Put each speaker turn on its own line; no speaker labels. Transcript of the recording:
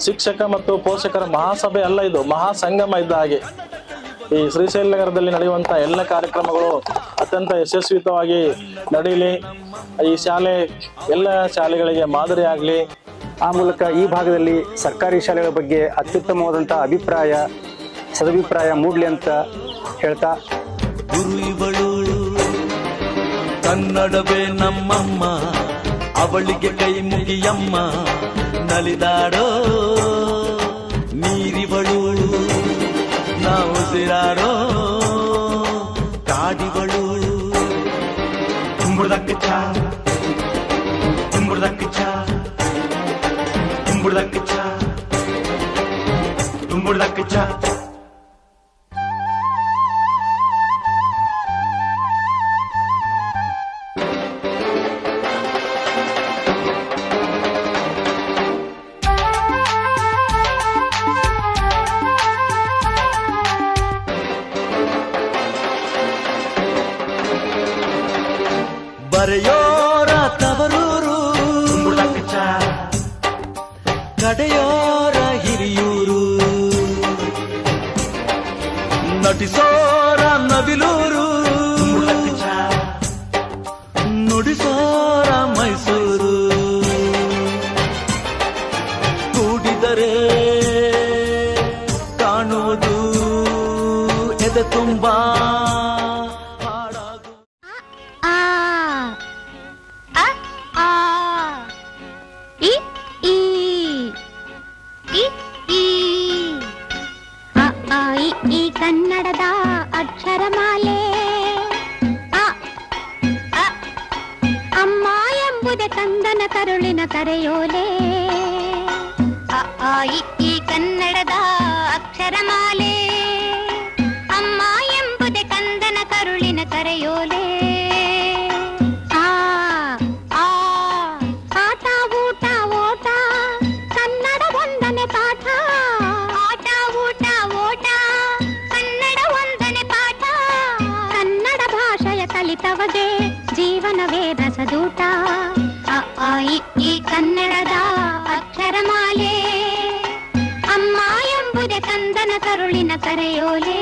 ಶಿಕ್ಷಕ ಮತ್ತು ಪೋಷಕರ ಮಹಾಸಭೆ ಅಲ್ಲ, ಇದು ಮಹಾಸಂಗಮ ಇದ್ದ ಹಾಗೆ. ಈ ಶ್ರೀಶೈಲ ನಗರದಲ್ಲಿ ನಡೆಯುವಂತ ಎಲ್ಲ ಕಾರ್ಯಕ್ರಮಗಳು ಅತ್ಯಂತ ಯಶಸ್ವಿತವಾಗಿ ನಡೀಲಿ, ಈ ಶಾಲೆ ಎಲ್ಲ ಶಾಲೆಗಳಿಗೆ ಮಾದರಿ ಆಗಲಿ.
ಆ ಮೂಲಕ ಈ ಭಾಗದಲ್ಲಿ ಸರ್ಕಾರಿ ಶಾಲೆಗಳ ಬಗ್ಗೆ ಅತ್ಯುತ್ತಮವಾದಂಥ ಸದಭಿಪ್ರಾಯ ಮೂಡಲಿ ಅಂತ ಹೇಳ್ತಾ,
ಗುರು ಇವಳು ಕನ್ನಡವೇ ನಮ್ಮಮ್ಮ, ಅವಳಿಗೆ ಕೈ ಮುಗಿಯಮ್ಮ, ನಲಿದಾಡೋ ನೀರಿವಳು ನಾವು ಉಸಿರಾಡೋ ಕಾಡಿವಳು. ತುಂಬುದಕ್ಕೆ ಚಾ ತುಂಬುದಕ್ಕೆ ಚಾ ತುಂಬುದಕ್ಕೆ ಚಾ ತುಂಬುದಕ್ಕೆ ಚಾ. ಬರೆಯೋರ ತವರೂರು, ಕಡೆಯೋರ ಹಿರಿಯೂರು, ನಟಿಸೋರ ನವಿಲೂರು, ನುಡಿಸೋರ ಮೈಸೂರು. ಕೂಡಿದರೆ ಕಾಣುವುದು ಎದೆ ತುಂಬಾ
ಕನ್ನಡದ ಅಕ್ಷರಮಾಲೆ. ಅಮ್ಮ ಎಂಬುದೇ ಕಂದನ ಕರುಳಿನ ಕರೆಯೋಲೆ. ಈ ಕನ್ನಡದ ಅಕ್ಷರಮಾಲೆ. ಅಮ್ಮ ಎಂಬುದೇ ಕಂದನ ಕರುಳಿನ ಕರೆಯೋಲೆ. ಆಟ ಊಟ ಓಟ ಕನ್ನಡ ಒಂದನೆ ಪಾಠ. ಆಟ ಊಟ ಓಟ ಕನ್ನಡ ಒಂದನೆ ಪಾಠ. ಕನ್ನಡ ಭಾಷೆಯ ಕಲಿತವಗೆ ಜೀವನವೇ ರಸದೂಟ. ಈ ಕನ್ನಡದ ಅಕ್ಷರಮಾಲೆ. ಅಮ್ಮ ಎಂಬುದೇ ಕಂದನ ಕರುಳಿನ ಕರೆಯೋಲೆ.